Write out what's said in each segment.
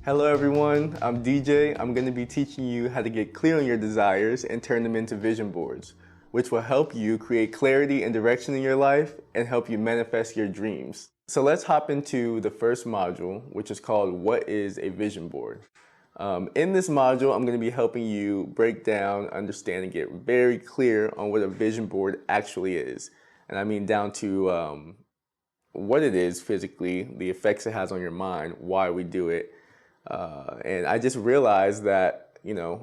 Hello everyone, I'm DJ. I'm going to be teaching you how to get clear on your desires and turn them into vision boards, which will help you create clarity and direction in your life and help you manifest your dreams. So let's hop into the first module, which is called What is a Vision Board? In this module, I'm going to be helping you break down, understand, and get very clear on what a vision board actually is. And I mean down to what it is physically, the effects it has on your mind, why we do it. And I just realized that,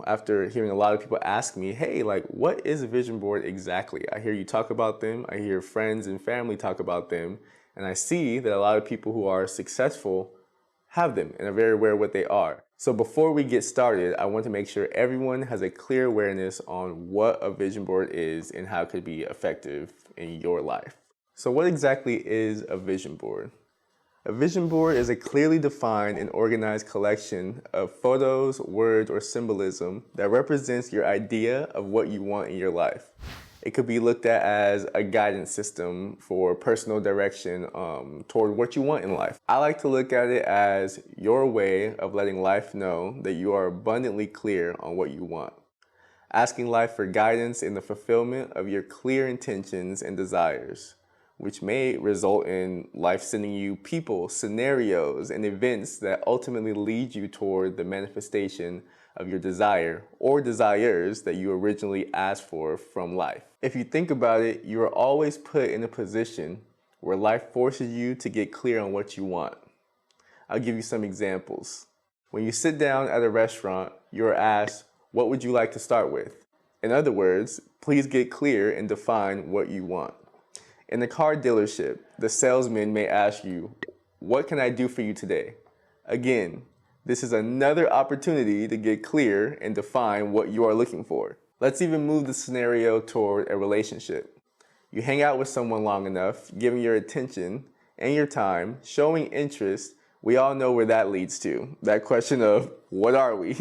after hearing a lot of people ask me, hey, like, what is a vision board exactly? I hear you talk about them. I hear friends and family talk about them. And I see that a lot of people who are successful have them and are very aware of what they are. So before we get started, I want to make sure everyone has a clear awareness on what a vision board is and how it could be effective in your life. So what exactly is a vision board? A vision board is a clearly defined and organized collection of photos, words, or symbolism that represents your idea of what you want in your life. It could be looked at as a guidance system for personal direction toward what you want in life. I like to look at it as your way of letting life know that you are abundantly clear on what you want. Asking life for guidance in the fulfillment of your clear intentions and desires, which may result in life sending you people, scenarios, and events that ultimately lead you toward the manifestation of your desire or desires that you originally asked for from life. If you think about it, you are always put in a position where life forces you to get clear on what you want. I'll give you some examples. When you sit down at a restaurant, you're asked, what would you like to start with? In other words, please get clear and define what you want. In the car dealership, the salesman may ask you, what can I do for you today? Again, this is another opportunity to get clear and define what you are looking for. Let's even move the scenario toward a relationship. You hang out with someone long enough, giving your attention and your time, showing interest. We all know where that leads to. That question of, what are we?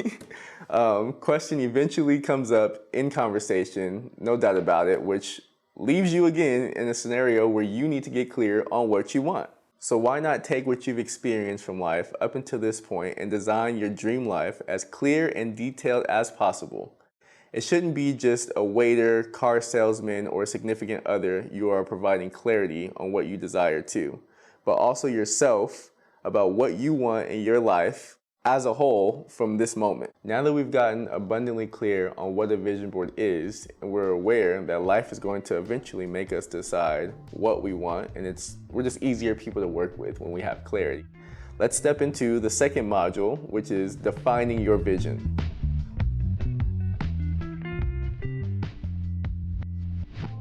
Question eventually comes up in conversation, no doubt about it, which leaves you again in a scenario where you need to get clear on what you want. So why not take what you've experienced from life up until this point and design your dream life as clear and detailed as possible? It shouldn't be just a waiter, car salesman, or a significant other you are providing clarity on what you desire to, but also yourself about what you want in your life as a whole from this moment. Now that we've gotten abundantly clear on what a vision board is, and we're aware that life is going to eventually make us decide what we want, and we're just easier people to work with when we have clarity. Let's step into the second module, which is defining your vision.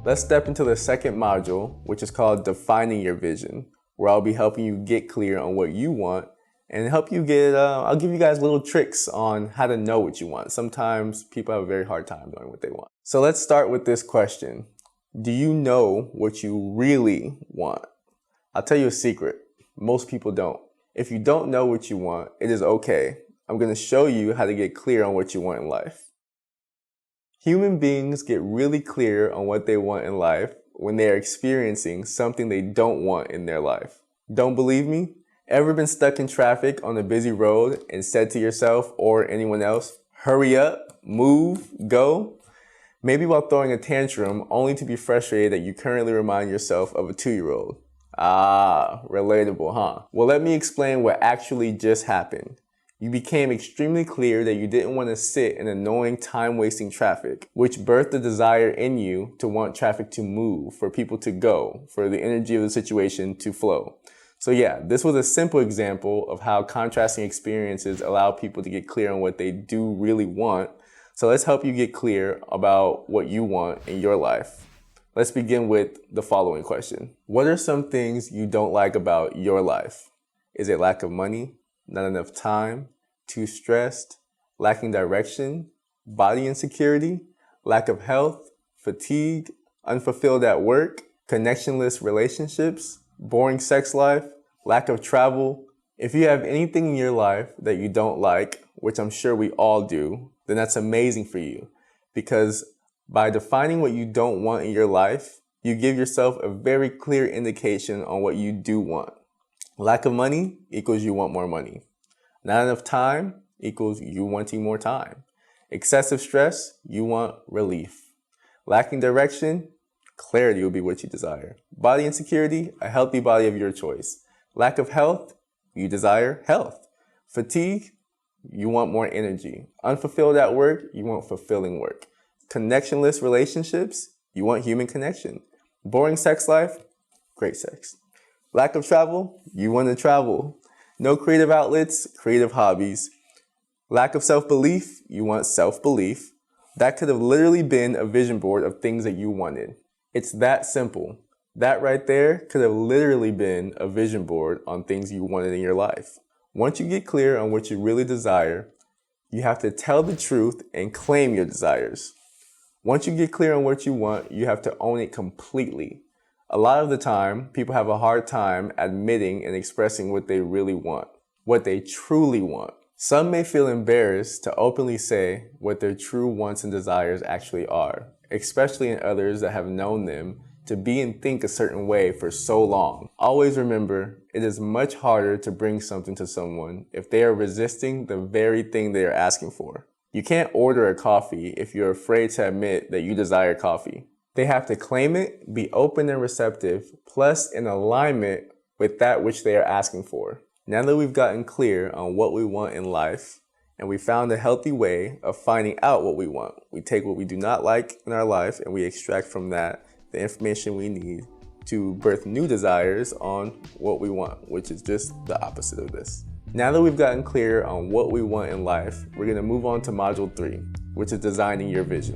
Let's step into the second module, which is called Defining Your Vision, where I'll be helping you get clear on what you want and help you get, I'll give you guys little tricks on how to know what you want. Sometimes people have a very hard time knowing what they want. So let's start with this question. Do you know what you really want? I'll tell you a secret. Most people don't. If you don't know what you want, it is okay. I'm going to show you how to get clear on what you want in life. Human beings get really clear on what they want in life when they are experiencing something they don't want in their life. Don't believe me? Ever been stuck in traffic on a busy road and said to yourself or anyone else, hurry up, move, go? Maybe while throwing a tantrum only to be frustrated that you currently remind yourself of a 2-year-old. Ah, relatable, huh? Well, let me explain what actually just happened. You became extremely clear that you didn't want to sit in annoying time-wasting traffic, which birthed the desire in you to want traffic to move, for people to go, for the energy of the situation to flow. So yeah, this was a simple example of how contrasting experiences allow people to get clear on what they do really want. So let's help you get clear about what you want in your life. Let's begin with the following question. What are some things you don't like about your life? Is it lack of money, not enough time, too stressed, lacking direction, body insecurity, lack of health, fatigue, unfulfilled at work, connectionless relationships, boring sex life, lack of travel. If you have anything in your life that you don't like, which I'm sure we all do, then that's amazing for you. Because by defining what you don't want in your life, you give yourself a very clear indication on what you do want. Lack of money equals you want more money. Not enough time equals you wanting more time. Excessive stress, you want relief. Lacking direction, clarity will be what you desire. Body insecurity, a healthy body of your choice. Lack of health, you desire health. Fatigue, you want more energy. Unfulfilled at work, you want fulfilling work. Connectionless relationships, you want human connection. Boring sex life, great sex. Lack of travel, you want to travel. No creative outlets, creative hobbies. Lack of self-belief, you want self-belief. That could have literally been a vision board of things that you wanted. It's that simple. That right there could have literally been a vision board on things you wanted in your life. Once you get clear on what you really desire, you have to tell the truth and claim your desires. Once you get clear on what you want, you have to own it completely. A lot of the time, people have a hard time admitting and expressing what they really want, what they truly want. Some may feel embarrassed to openly say what their true wants and desires actually are, especially in others that have known them to be and think a certain way for so long. Always remember, it is much harder to bring something to someone if they are resisting the very thing they are asking for. You can't order a coffee if you're afraid to admit that you desire coffee. They have to claim it, be open and receptive, plus in alignment with that which they are asking for. Now that we've gotten clear on what we want in life, and we found a healthy way of finding out what we want, we take what we do not like in our life and we extract from that the information we need to birth new desires on what we want, which is just the opposite of this. Now that we've gotten clear on what we want in life, we're going to move on to Module 3, which is designing your vision.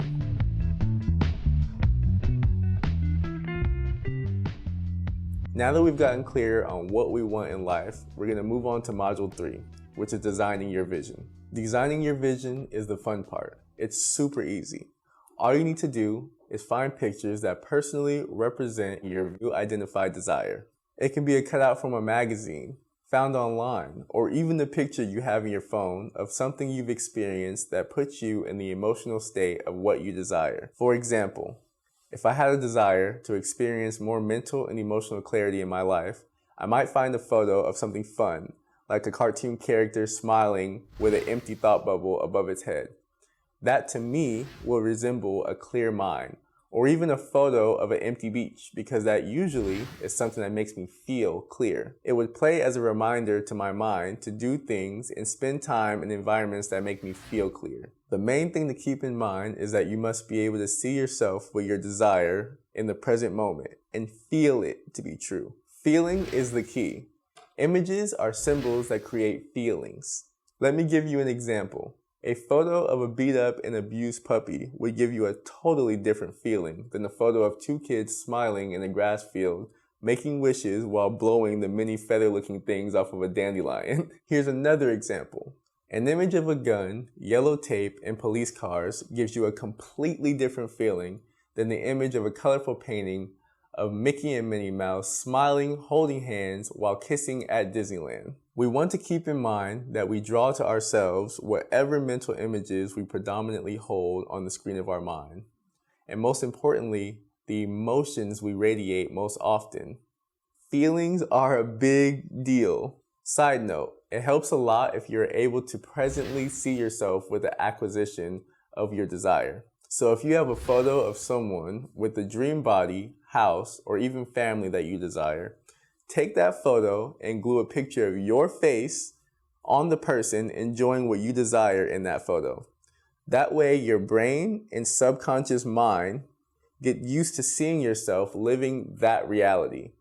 Now that we've gotten clear on what we want in life, we're going to move on to Module 3, which is designing your vision. Designing your vision is the fun part. It's super easy. All you need to do is find pictures that personally represent your identified desire. It can be a cutout from a magazine, found online, or even the picture you have in your phone of something you've experienced that puts you in the emotional state of what you desire. For example, if I had a desire to experience more mental and emotional clarity in my life, I might find a photo of something fun, like a cartoon character smiling with an empty thought bubble above its head. That to me will resemble a clear mind, or even a photo of an empty beach, because that usually is something that makes me feel clear. It would play as a reminder to my mind to do things and spend time in environments that make me feel clear. The main thing to keep in mind is that you must be able to see yourself with your desire in the present moment and feel it to be true. Feeling is the key. Images are symbols that create feelings. Let me give you an example. A photo of a beat up and abused puppy would give you a totally different feeling than a photo of two kids smiling in a grass field, making wishes while blowing the many feather-looking things off of a dandelion. Here's another example. An image of a gun, yellow tape, and police cars gives you a completely different feeling than the image of a colorful painting of Mickey and Minnie Mouse smiling, holding hands while kissing at Disneyland. We want to keep in mind that we draw to ourselves whatever mental images we predominantly hold on the screen of our mind. And most importantly, the emotions we radiate most often. Feelings are a big deal. Side note, it helps a lot if you're able to presently see yourself with the acquisition of your desire. So if you have a photo of someone with the dream body, house, or even family that you desire, take that photo and glue a picture of your face on the person enjoying what you desire in that photo. That way your brain and subconscious mind get used to seeing yourself living that reality.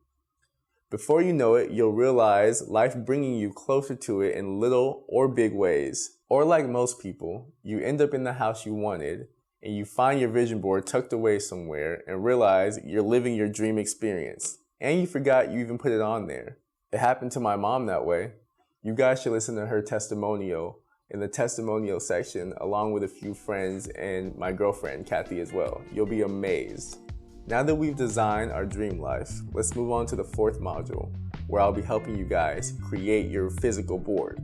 Before you know it, you'll realize life bringing you closer to it in little or big ways. Or like most people, you end up in the house you wanted, and you find your vision board tucked away somewhere and realize you're living your dream experience. And you forgot you even put it on there. It happened to my mom that way. You guys should listen to her testimonial in the testimonial section, along with a few friends and my girlfriend, Kathy, as well. You'll be amazed. Now that we've designed our dream life, let's move on to the fourth module, where I'll be helping you guys create your physical board.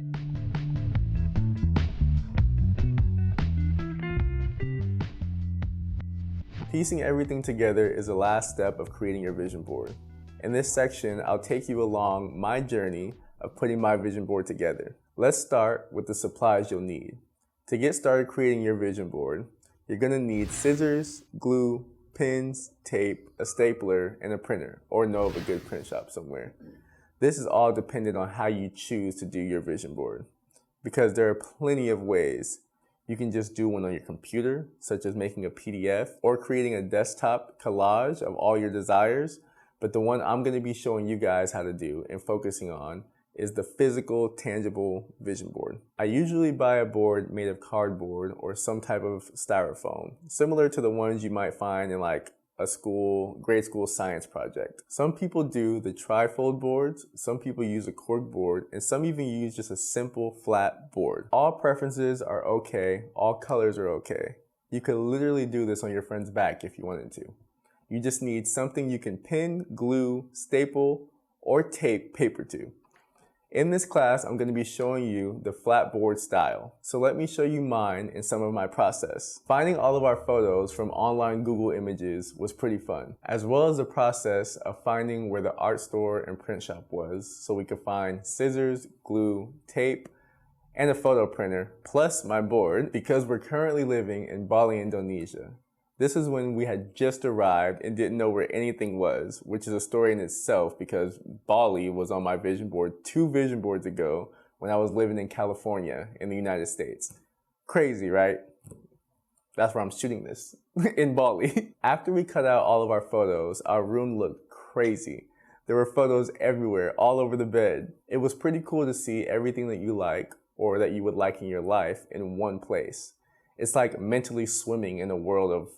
Piecing everything together is the last step of creating your vision board. In this section, I'll take you along my journey of putting my vision board together. Let's start with the supplies you'll need. To get started creating your vision board, you're gonna need scissors, glue, pins, tape, a stapler, and a printer, or know of a good print shop somewhere. This is all dependent on how you choose to do your vision board, because there are plenty of ways. You can just do one on your computer, such as making a PDF or creating a desktop collage of all your desires. But the one I'm going to be showing you guys how to do and focusing on is the physical, tangible vision board. I usually buy a board made of cardboard or some type of styrofoam, similar to the ones you might find in like a grade school science project. Some people do the trifold boards, some people use a cork board, and some even use just a simple flat board. All preferences are okay, all colors are okay. You could literally do this on your friend's back if you wanted to. You just need something you can pin, glue, staple, or tape paper to. In this class, I'm going to be showing you the flat board style. So let me show you mine and some of my process. Finding all of our photos from online Google Images was pretty fun, as well as the process of finding where the art store and print shop was so we could find scissors, glue, tape, and a photo printer, plus my board, because we're currently living in Bali, Indonesia. This is when we had just arrived and didn't know where anything was, which is a story in itself because Bali was on my vision board 2 vision boards ago when I was living in California in the United States. Crazy, right? That's where I'm shooting this, in Bali. After we cut out all of our photos, our room looked crazy. There were photos everywhere, all over the bed. It was pretty cool to see everything that you like or that you would like in your life in one place. It's like mentally swimming in a world of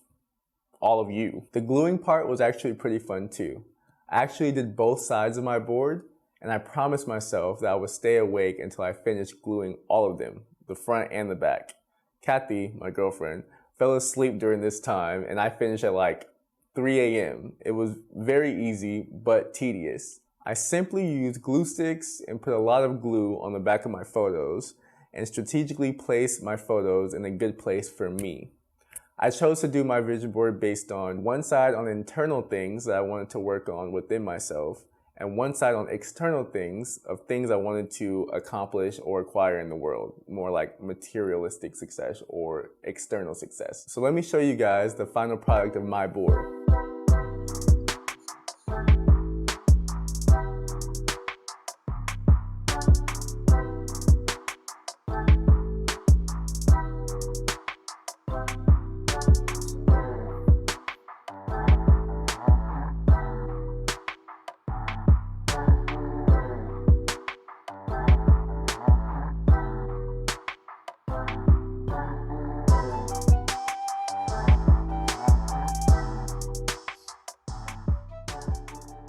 all of you. The gluing part was actually pretty fun too. I actually did both sides of my board, and I promised myself that I would stay awake until I finished gluing all of them, the front and the back. Kathy, my girlfriend, fell asleep during this time, and I finished at like 3 a.m. It was very easy, but tedious. I simply used glue sticks and put a lot of glue on the back of my photos and strategically placed my photos in a good place for me. I chose to do my vision board based on one side on internal things that I wanted to work on within myself, and one side on external things of things I wanted to accomplish or acquire in the world, more like materialistic success or external success. So let me show you guys the final product of my board.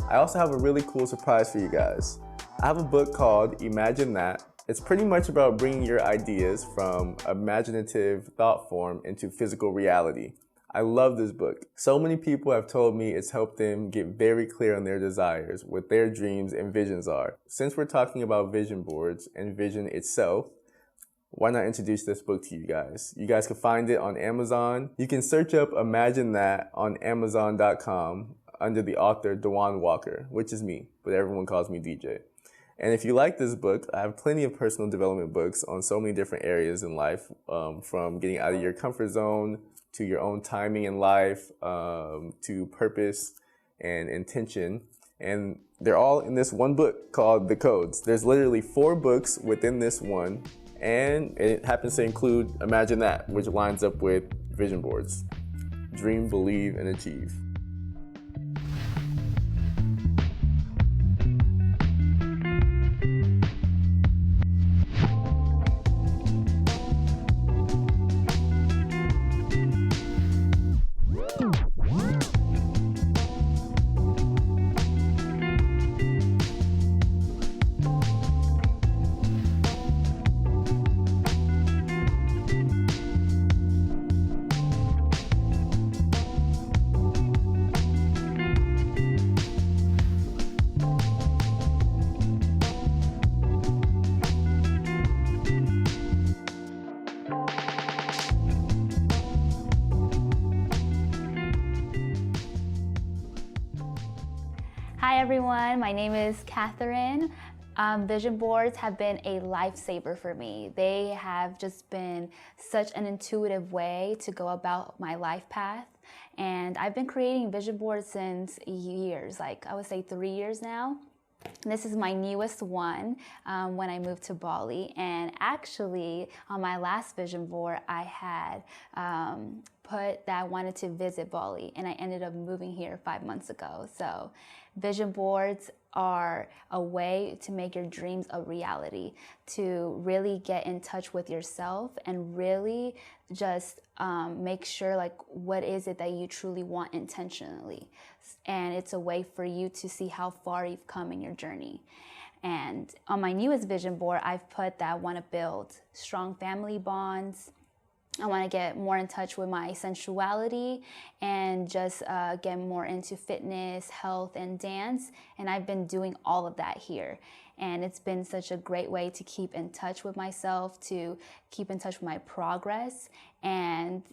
I also have a really cool surprise for you guys. I have a book called Imagine That. It's pretty much about bringing your ideas from imaginative thought form into physical reality. I love this book. So many people have told me it's helped them get very clear on their desires, what their dreams and visions are. Since we're talking about vision boards and vision itself, why not introduce this book to you guys? You guys can find it on Amazon. You can search up Imagine That on Amazon.com under the author Dewan Walker, which is me, but everyone calls me DJ. And if you like this book, I have plenty of personal development books on so many different areas in life, from getting out of your comfort zone to your own timing in life, to purpose and intention. And they're all in this one book called The Codes. There's literally 4 books within this one, and it happens to include Imagine That, which lines up with vision boards. Dream, believe, and achieve. everyone, my name is Catherine. Vision boards have been a lifesaver for me. They have just been such an intuitive way to go about my life path. And I've been creating vision boards since years, like I would say 3 years now. This is my newest one when I moved to Bali. And actually, on my last vision board, I had put that I wanted to visit Bali, and I ended up moving here 5 months ago. So vision boards are a way to make your dreams a reality, to really get in touch with yourself and really just make sure, like, what is it that you truly want intentionally. And it's a way for you to see how far you've come in your journey. And on my newest vision board, I've put that I want to build strong family bonds. I want to get more in touch with my sensuality and just get more into fitness, health, and dance. And I've been doing all of that here. And it's been such a great way to keep in touch with myself, to keep in touch with my progress, and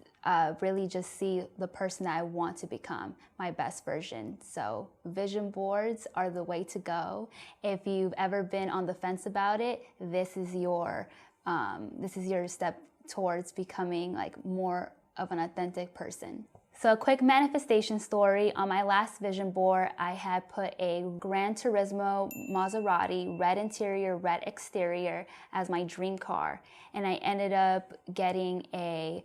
really just see the person that I want to become, my best version. So vision boards are the way to go. If you've ever been on the fence about it, this is your step towards becoming like more of an authentic person. So a quick manifestation story. On my last vision board, I had put a Gran Turismo Maserati, red interior, red exterior as my dream car. And I ended up getting a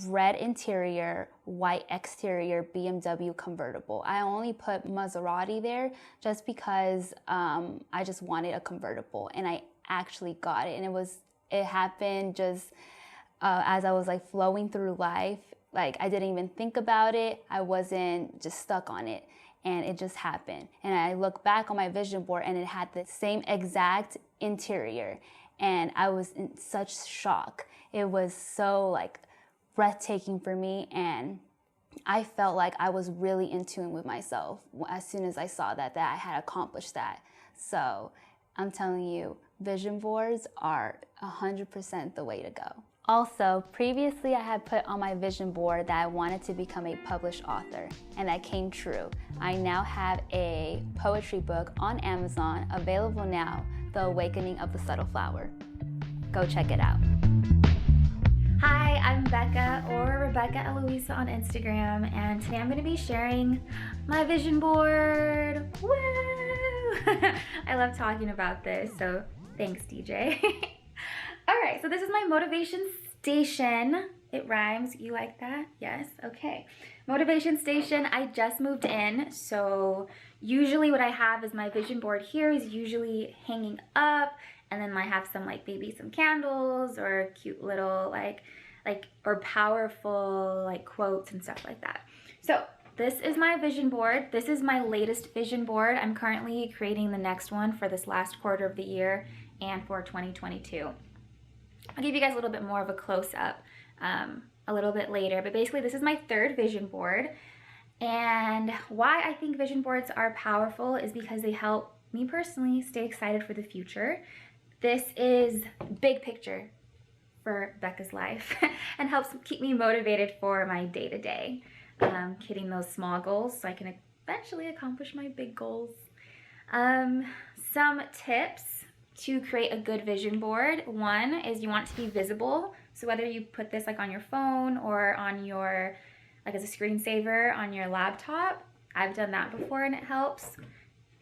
red interior, white exterior BMW convertible. I only put Maserati there just because I just wanted a convertible, and I actually got it. And it happened just as I was like flowing through life. Like, I didn't even think about it. I wasn't just stuck on it, and it just happened. And I look back on my vision board and it had the same exact interior, and I was in such shock. It was so like breathtaking for me, and I felt like I was really in tune with myself as soon as I saw that I had accomplished that. So I'm telling you, vision boards are 100% the way to go. Also, previously I had put on my vision board that I wanted to become a published author, and that came true. I now have a poetry book on Amazon available now, The Awakening of the Subtle Flower. Go check it out. Hi, I'm Becca, or Rebecca Eloisa on Instagram, and today I'm going to be sharing my vision board. Woo! I love talking about this, so thanks, DJ. Alright, so this is my motivation station. It rhymes. You like that? Yes? Okay. Motivation station. I just moved in, so usually what I have is my vision board here is usually hanging up, and then I have some like maybe some candles or cute little like or powerful like quotes and stuff like that. So this is my vision board. This is my latest vision board. I'm currently creating the next one for this last quarter of the year and for 2022. I'll give you guys a little bit more of a close-up a little bit later, but basically this is my third vision board. And why I think vision boards are powerful is because they help me personally stay excited for the future. This is big picture for Becca's life and helps keep me motivated for my day-to-day, hitting those small goals so I can eventually accomplish my big goals. Some tips to create a good vision board. One is you want it to be visible. So whether you put this like on your phone or on your, like as a screensaver on your laptop, I've done that before and it helps.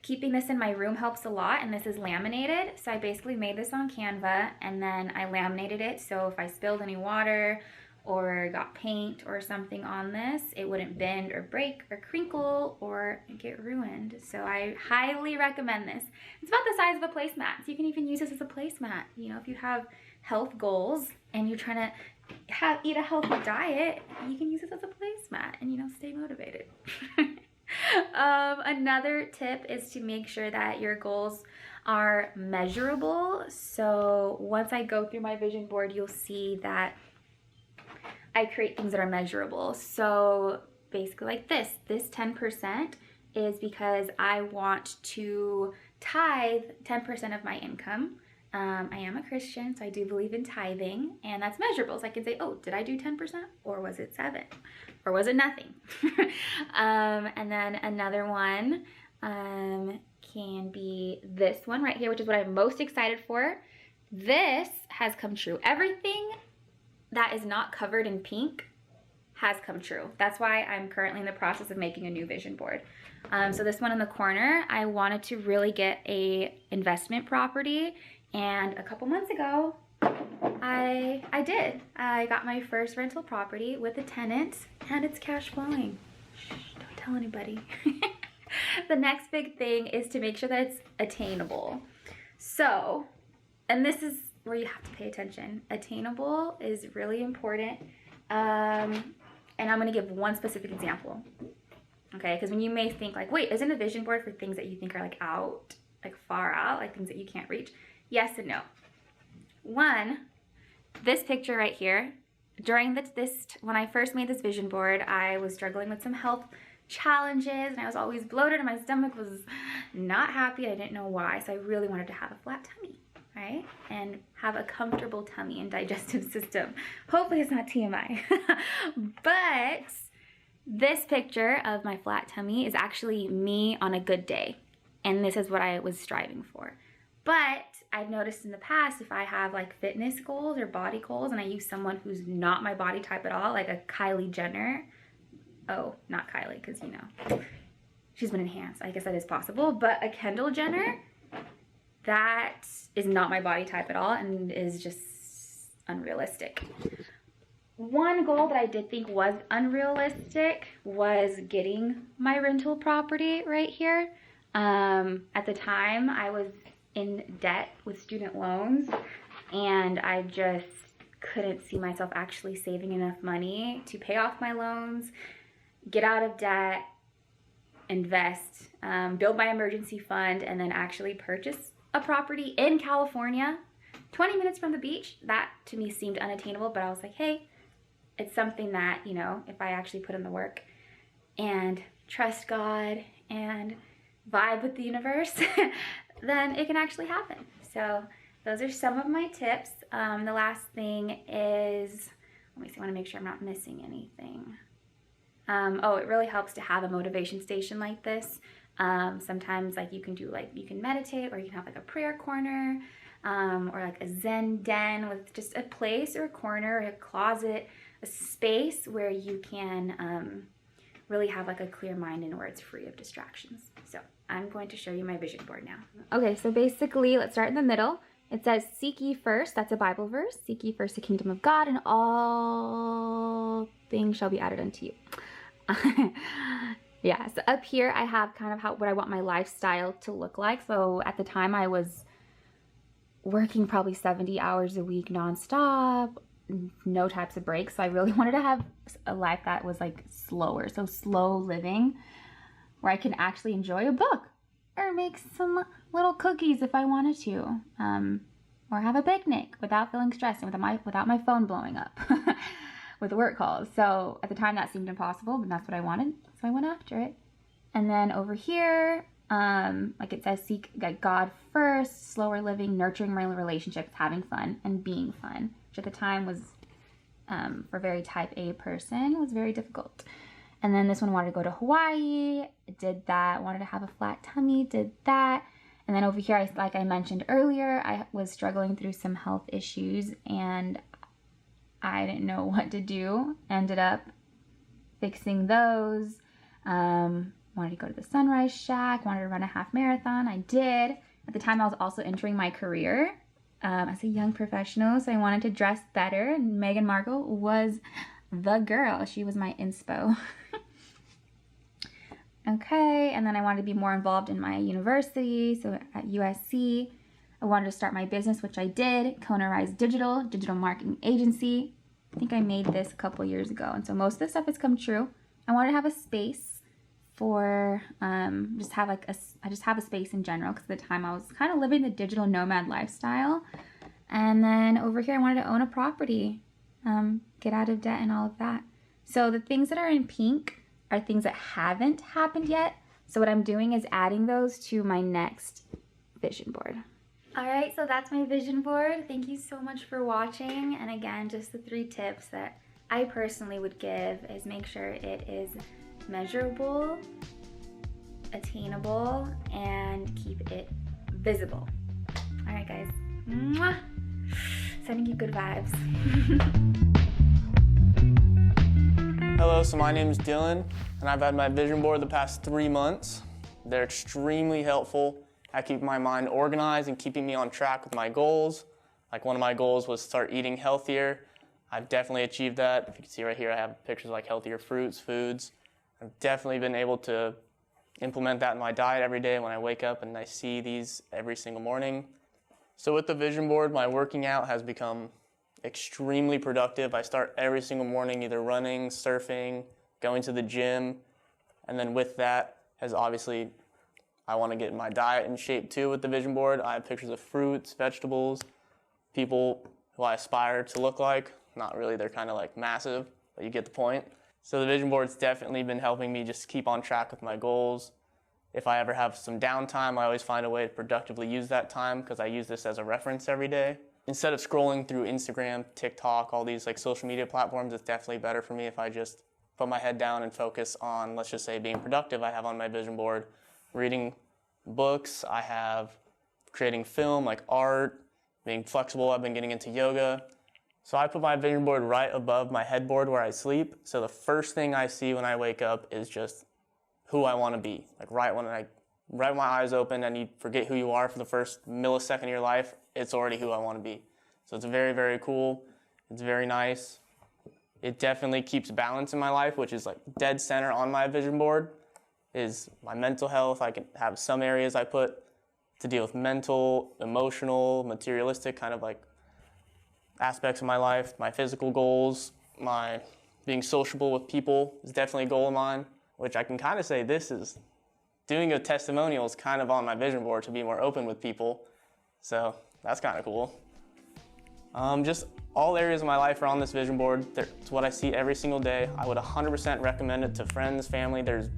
Keeping this in my room helps a lot, and this is laminated. So I basically made this on Canva and then I laminated it so if I spilled any water or got paint or something on this, it wouldn't bend or break or crinkle or get ruined. So I highly recommend this. It's about the size of a placemat, so you can even use this as a placemat. You know, if you have health goals and you're trying to eat a healthy diet, you can use this as a placemat and, you know, stay motivated. Another tip is to make sure that your goals are measurable. So once I go through my vision board, you'll see that I create things that are measurable. So basically like this 10% is because I want to tithe 10% of my income. I am a Christian, so I do believe in tithing, and that's measurable. So I can say, oh, did I do 10%? Or was it 7? Or was it nothing? And then another one, can be this one right here, which is what I'm most excited for. This has come true. Everything that is not covered in pink has come true. That's why I'm currently in the process of making a new vision board. So this one in the corner, I wanted to really get a investment property, and a couple months ago, I did. I got my first rental property with a tenant, and it's cash flowing. Shh, don't tell anybody. The next big thing is to make sure that it's attainable. So, and this is where you have to pay attention. Attainable is really important. And I'm gonna give one specific example. Okay, because when you may think like, wait, isn't a vision board for things that you think are like out, like far out, like things that you can't reach? Yes and no. One, this picture right here, during when I first made this vision board, I was struggling with some health challenges, and I was always bloated, and my stomach was not happy. I didn't know why, so I really wanted to have a flat tummy, right? And have a comfortable tummy and digestive system. Hopefully it's not TMI. But this picture of my flat tummy is actually me on a good day, and this is what I was striving for. But I've noticed in the past, if I have like fitness goals or body goals, and I use someone who's not my body type at all, like a Kylie Jenner, oh, not Kylie, because you know, she's been enhanced. I guess that is possible. But a Kendall Jenner, that is not my body type at all and is just unrealistic. One goal that I did think was unrealistic was getting my rental property right here. At the time, I was in debt with student loans, and I just couldn't see myself actually saving enough money to pay off my loans, get out of debt, invest, build my emergency fund, and then actually purchase a property in California, 20 minutes from the beach. That to me seemed unattainable, but I was like, hey, it's something that, you know, if I actually put in the work and trust God and vibe with the universe, then it can actually happen. So those are some of my tips. The last thing is, let me see, I want to make sure I'm not missing anything. Oh, it really helps to have a motivation station like this. Sometimes like you can meditate, or you can have like a prayer corner, or like a Zen den with just a place or a corner or a closet, a space where you can really have like a clear mind and where it's free of distractions. So I'm going to show you my vision board now. Okay, so basically, let's start in the middle. It says, seek ye first, that's a Bible verse, seek ye first the kingdom of God, and all things shall be added unto you. Yeah, so up here I have kind of what I want my lifestyle to look like. So at the time I was working probably 70 hours a week nonstop, no types of breaks. So I really wanted to have a life that was like slower, so slow living, where I can actually enjoy a book or make some little cookies if I wanted to, or have a picnic without feeling stressed and without my phone blowing up with work calls. So at the time that seemed impossible, but that's what I wanted, so I went after it. And then over here, like it says, seek God first, slower living, nurturing my relationships, having fun, and being fun, which at the time was, for a very type A person, was very difficult. And then this one wanted to go to Hawaii, did that. Wanted to have a flat tummy, did that. And then over here, like I mentioned earlier, I was struggling through some health issues and I didn't know what to do. Ended up fixing those. Wanted to go to the Sunrise Shack, wanted to run a half marathon. I did. At the time, I was also entering my career as a young professional, so I wanted to dress better. And Meghan Markle was the girl. She was my inspo. Okay, and then I wanted to be more involved in my university, so at USC. I wanted to start my business, which I did, Kona Rise Digital marketing agency. I think I made this a couple years ago, and so most of this stuff has come true. I wanted to have a space for, I just have a space in general, because at the time I was kind of living the digital nomad lifestyle. And then over here, I wanted to own a property, get out of debt and all of that. So the things that are in pink are things that haven't happened yet. So what I'm doing is adding those to my next vision board. All right, so that's my vision board. Thank you so much for watching. And again, just the 3 tips that I personally would give is make sure it is measurable, attainable, and keep it visible. All right, guys. Mwah! Sending you good vibes. Hello, so my name is Dylan, and I've had my vision board the past 3 months. They're extremely helpful at keeping my mind organized and keeping me on track with my goals. Like, one of my goals was start eating healthier. I've definitely achieved that. If you can see right here, I have pictures like healthier fruits, foods. I've definitely been able to implement that in my diet every day when I wake up, and I see these every single morning. So with the vision board, my working out has become extremely productive. I start every single morning either running, surfing, going to the gym, and then with that has obviously, I want to get my diet in shape too with the vision board. I have pictures of fruits, vegetables, people who I aspire to look like. Not really, they're kind of like massive, but you get the point. So the vision board's definitely been helping me just keep on track with my goals. If I ever have some downtime, I always find a way to productively use that time because I use this as a reference every day. Instead of scrolling through Instagram, TikTok, all these like social media platforms, it's definitely better for me if I just put my head down and focus on, let's just say, being productive. I have on my vision board reading books, I have creating film like art, being flexible. I've been getting into yoga. So I put my vision board right above my headboard where I sleep. So the first thing I see when I wake up is just who I want to be. Like right when my eyes open and you forget who you are for the first millisecond of your life, it's already who I want to be. So it's very, very cool. It's very nice. It definitely keeps balance in my life, which is like dead center on my vision board is my mental health. I can have some areas I put to deal with mental, emotional, materialistic kind of like aspects of my life. My physical goals, my being sociable with people is definitely a goal of mine, which I can kind of say this is doing a testimonial is kind of on my vision board to be more open with people. So that's kind of cool. Just all areas of my life are on this vision board. It's what I see every single day. I would 100% recommend it to friends, family. There's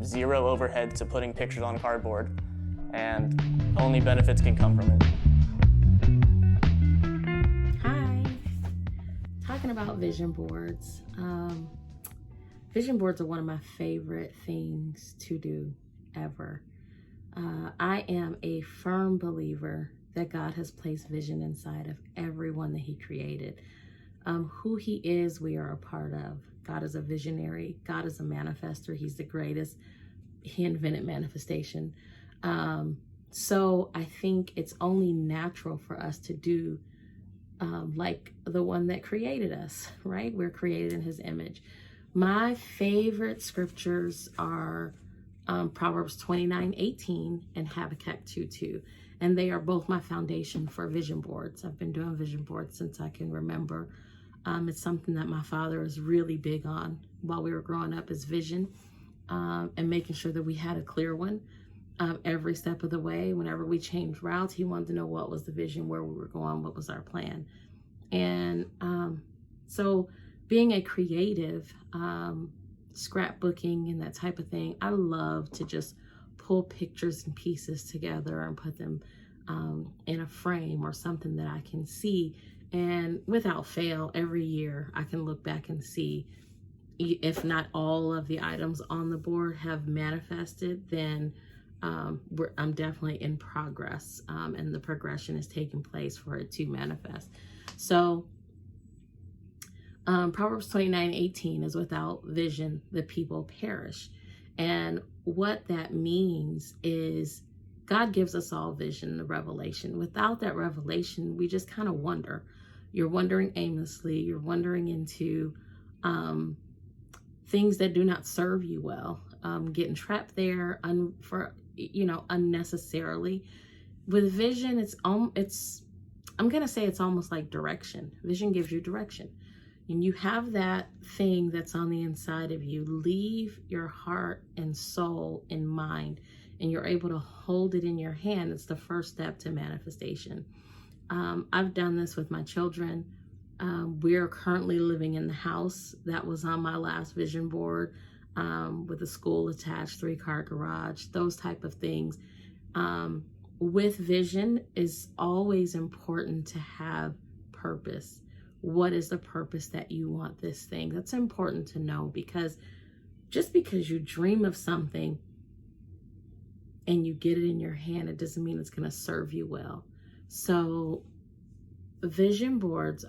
zero overhead to putting pictures on cardboard, and only benefits can come from it. Hi. Talking about vision boards. Vision boards are one of my favorite things to do ever. I am a firm believer that God has placed vision inside of everyone that He created. Who He is, we are a part of. God is a visionary. God is a manifester. He's the greatest. He invented manifestation. So I think it's only natural for us to do like the one that created us, right? We're created in His image. My favorite scriptures are Proverbs 29:18 and Habakkuk 2:2. And they are both my foundation for vision boards. I've been doing vision boards since I can remember. It's something that my father is really big on while we were growing up, is vision, and making sure that we had a clear one every step of the way. Whenever we changed routes, he wanted to know what was the vision, where we were going, what was our plan. And so being a creative, scrapbooking and that type of thing, I love to just pull pictures and pieces together and put them in a frame or something that I can see. And without fail, every year I can look back and see, if not all of the items on the board have manifested, then I'm definitely in progress, and the progression is taking place for it to manifest. So Proverbs 29:18 is, without vision, the people perish. And what that means is God gives us all vision, the revelation. Without that revelation, we just kind of wonder. You're wandering aimlessly. You're wandering into things that do not serve you well, getting trapped there unnecessarily. With vision, I'm gonna say it's almost like direction. Vision gives you direction. And you have that thing that's on the inside of you, leave your heart and soul and mind, and you're able to hold it in your hand. It's the first step to manifestation. I've done this with my children. We're currently living in the house that was on my last vision board, with a school attached, 3-car garage, those type of things. With vision, is always important to have purpose. What is the purpose that you want this thing? That's important to know, because just because you dream of something and you get it in your hand, it doesn't mean it's going to serve you well. So vision boards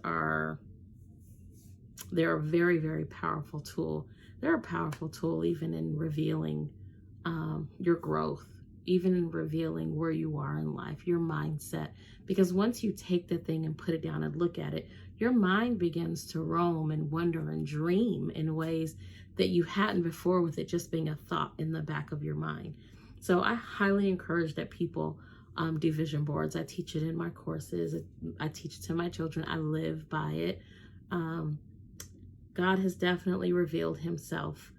they're a very, very powerful tool. They're a powerful tool even in revealing your growth, even in revealing where you are in life, your mindset. Because once you take the thing and put it down and look at it, your mind begins to roam and wonder and dream in ways that you hadn't before, with it just being a thought in the back of your mind. So I highly encourage that people do vision boards. I teach it in my courses. I teach it to my children. I live by it. God has definitely revealed himself,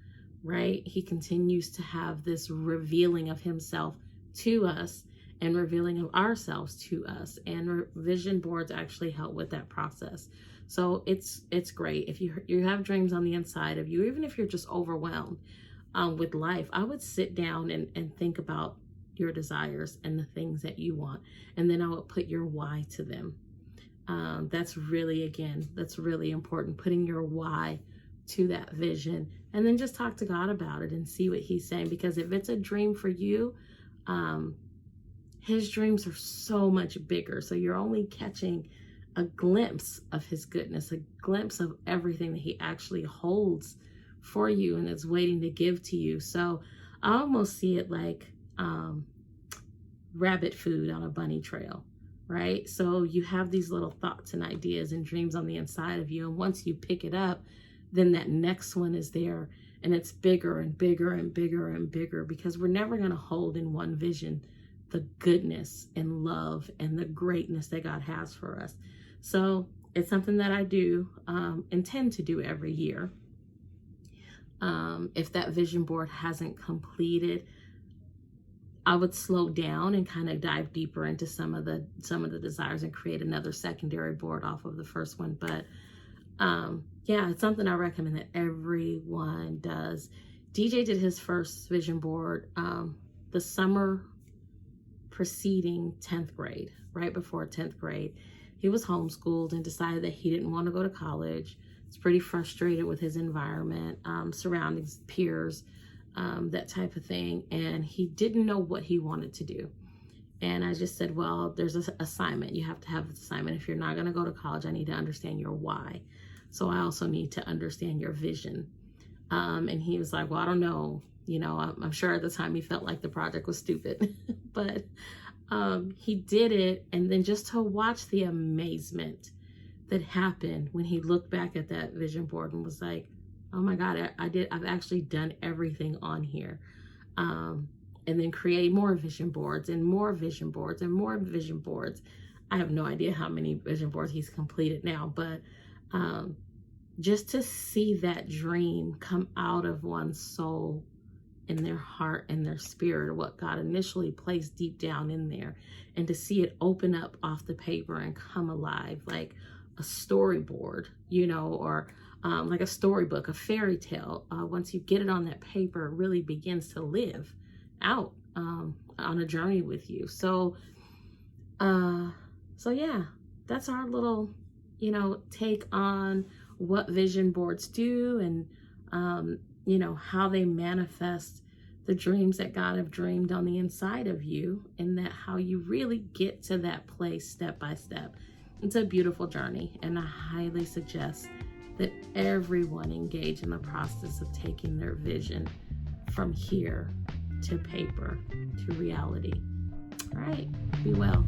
right? He continues to have this revealing of himself to us and revealing of ourselves to us. And vision boards actually help with that process. So it's great. If you have dreams on the inside of you, even if you're just overwhelmed with life, I would sit down and think about your desires and the things that you want. And then I would put your why to them. That's really important, putting your why to that vision, and then just talk to God about it and see what he's saying. Because if it's a dream for you, his dreams are so much bigger. So you're only catching a glimpse of his goodness, a glimpse of everything that he actually holds for you and is waiting to give to you. So I almost see it like rabbit food on a bunny trail. Right? So you have these little thoughts and ideas and dreams on the inside of you. And once you pick it up, then that next one is there, and it's bigger and bigger and bigger and bigger, because we're never going to hold in one vision the goodness and love and the greatness that God has for us. So it's something that I do intend to do every year. If that vision board hasn't completed, I would slow down and kind of dive deeper into some of the desires and create another secondary board off of the first one. But yeah, it's something I recommend that everyone does. DJ did his first vision board the summer preceding 10th grade, right before 10th grade. He was homeschooled and decided that he didn't want to go to college. He's pretty frustrated with his environment, surroundings, peers, that type of thing. And he didn't know what he wanted to do. And I just said, well, there's an assignment. You have to have this assignment. If you're not going to go to college, I need to understand your why. So I also need to understand your vision. And he was like, well, I don't know. You know, I'm sure at the time he felt like the project was stupid, but he did it. And then just to watch the amazement that happened when he looked back at that vision board and was like, oh my God, I've actually done everything on here. And then create more vision boards and more vision boards and more vision boards. I have no idea how many vision boards he's completed now, but just to see that dream come out of one's soul and their heart and their spirit, what God initially placed deep down in there, and to see it open up off the paper and come alive like a storyboard, you know, or like a storybook, a fairy tale. Once you get it on that paper, it really begins to live out on a journey with you. So yeah, that's our little, you know, take on what vision boards do, and you know, how they manifest the dreams that God have dreamed on the inside of you, and that how you really get to that place step by step. It's a beautiful journey, and I highly suggest that everyone engage in the process of taking their vision from here to paper to reality. All right, be well.